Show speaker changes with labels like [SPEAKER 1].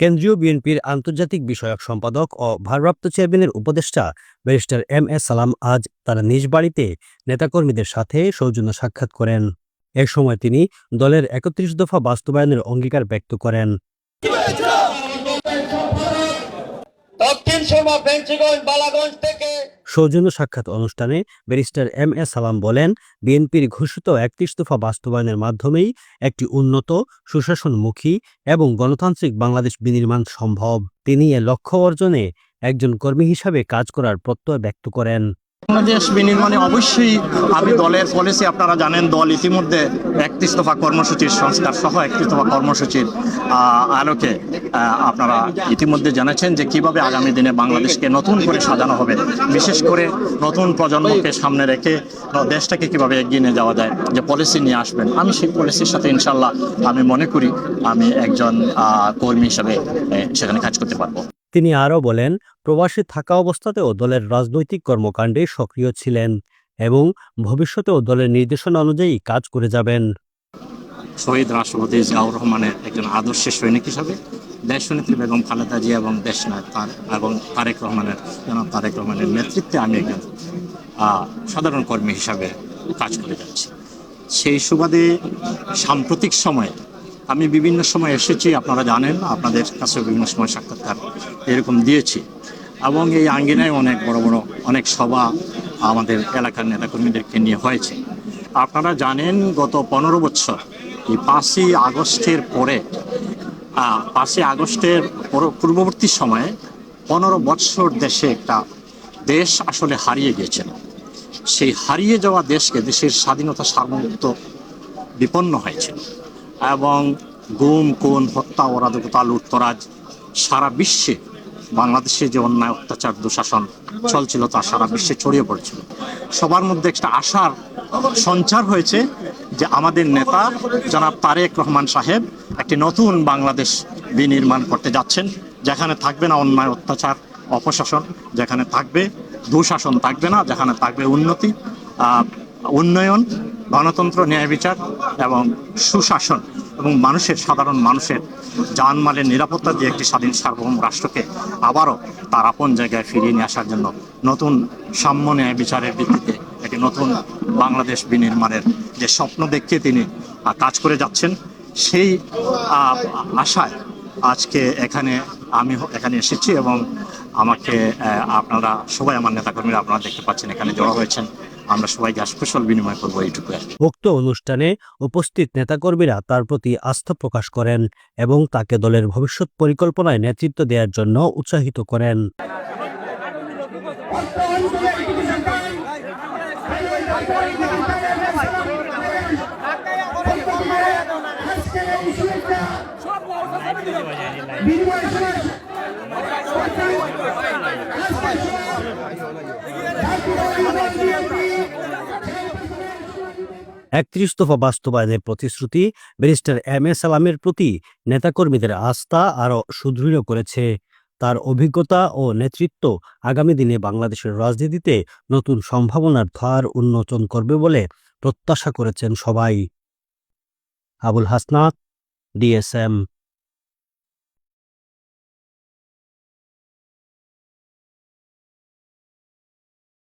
[SPEAKER 1] কেন্দ্রীয় বিএনপির আন্তর্জাতিক বিষয়ক সম্পাদক ও ভারপ্রাপ্ত চেয়ারম্যানের উপদেষ্টা ব্যারিস্টার এম.এ. সালাম আজ তার নিজ বাড়িতে নেতাকর্মীদের সাথে সৌজন্য সাক্ষাৎ করেন। এ সময় তিনি দলের ৩১ দফা বাস্তবায়নের অঙ্গীকার ব্যক্ত করেন। সৌজন্য সাক্ষাৎ অনুষ্ঠানে ব্যারিস্টার এম.এ. সালাম বলেন, বিএনপির ঘোষিত ৩১ দফা বাস্তবায়নের মাধ্যমেই একটি উন্নত, সুশাসনমুখী এবং গণতান্ত্রিক বাংলাদেশ বিনির্মাণ সম্ভব। তিনি এ লক্ষ্য অর্জনে একজন কর্মী হিসাবে কাজ করার প্রত্যয় ব্যক্ত করেন।
[SPEAKER 2] বাংলাদেশ বিনির্মাণে অবশ্যই আমি দলের পলিসি, আপনারা জানেন দল ইতিমধ্যে ৩১ দফা কর্মসূচির সংস্কার সহ ৩১ দফা কর্মসূচির আলোকে আপনারা ইতিমধ্যে জানাচ্ছেন যে কিভাবে আগামী দিনে বাংলাদেশকে নতুন করে সাজানো হবে, বিশেষ করে নতুন প্রজন্মকে সামনে রেখে দেশটাকে কিভাবে এগিয়ে নিয়ে যাওয়া যায়, যে পলিসি নিয়ে আসবেন। আমি সেই পলিসির সাথে ইনশাল্লাহ আমি মনে করি আমি একজন কর্মী হিসাবে সেখানে কাজ করতে পারবো।
[SPEAKER 1] তিনি আরও বলেন, প্রবাসী থাকা অবস্থাতেও দলের রাজনৈতিক কর্মকাণ্ডে সক্রিয় ছিলেন এবং ভবিষ্যতেও দলের নির্দেশনা অনুযায়ী কাজ করে যাবেন।
[SPEAKER 2] শহীদ রাষ্ট্রপতি জিয়াউর রহমানের একজন আদর্শের সৈনিক হিসাবে দেশনেত্রী বেগম খালেদা জিয়া এবং দেশনায়ক তারেক রহমানের নেতৃত্বে আমি একজন সাধারণ কর্মী হিসাবে কাজ করে যাচ্ছি। সেই সুবাদে সাম্প্রতিক সময়ে আমি বিভিন্ন সময় এসেছি, আপনারা জানেন, আপনাদের কাছে বিভিন্ন সময় সাক্ষাৎকার এরকম দিয়েছি এবং এই আঙ্গিনায় অনেক বড় বড় অনেক সভা আমাদের এলাকার নেতাকর্মীদেরকে নিয়ে হয়েছে। আপনারা জানেন গত 15 বছর এই 5ই আগস্টের পরে 5ই আগস্টের পূর্ববর্তী সময়ে 15 বছর দেশ আসলে হারিয়ে গিয়েছিল। সেই হারিয়ে যাওয়া দেশের স্বাধীনতা সার্বভৌমত্ব বিপন্ন হয়েছিল এবং গুম, খুন, হত্যা, অরাজকতা, লুটতরাজ সারা বিশ্বে বাংলাদেশে যে অন্যায়, অত্যাচার, দুঃশাসন চলছিল তা সারা বিশ্বে ছড়িয়ে পড়েছিল। সবার মধ্যে একটা আশার সঞ্চার হয়েছে যে আমাদের নেতা জনাব তারেক রহমান সাহেব একটি নতুন বাংলাদেশ বিনির্মাণ করতে যাচ্ছেন, যেখানে থাকবে না অন্যায়, অত্যাচার, অপশাসন, যেখানে থাকবে দুঃশাসন থাকবে না, যেখানে থাকবে উন্নতি, উন্নয়ন, গণতন্ত্র, ন্যায় বিচার এবং সুশাসন এবং সাধারণ মানুষের জানমালের নিরাপত্তা দিয়ে একটি স্বাধীন সার্বভৌম রাষ্ট্রকে আবারও তার আপন জায়গায় ফিরিয়ে নিয়ে আসার জন্য নতুন সাম্য ন্যায় বিচারের ভিত্তিতে একটি নতুন বাংলাদেশ বিনির্মাণের যে স্বপ্ন দেখিয়ে তিনি কাজ করে যাচ্ছেন, সেই আশায় আজকে আমি এখানে এসেছি এবং আমাকে আপনারা সবাই, আমার নেতাকর্মীরা আপনারা দেখতে পাচ্ছেন এখানে জড়ো হয়েছেন। আমরা সবাই গ্যাস কুশল বিনিময় করবো এইটুকু।
[SPEAKER 1] উক্ত অনুষ্ঠানে উপস্থিত নেতাকর্মীরা তার প্রতি আস্থা প্রকাশ করেন এবং তাকে দলের ভবিষ্যৎ পরিকল্পনায় নেতৃত্ব দেওয়ার জন্য উৎসাহিত করেন। একত্রিশ দফা বাস্তবায়নের প্রতিশ্রুতি ব্যারিস্টার এম.এ. সালামের প্রতি নেতাকর্মীদের আস্থা আরও সুদৃঢ় করেছে। তার অভিজ্ঞতা ও নেতৃত্ব আগামী দিনে বাংলাদেশের রাজনীতিতে নতুন সম্ভাবনার দ্বার উন্মোচন করবে বলে প্রত্যাশা করেছেন সবাই। আবুল হাসনাত, DSM।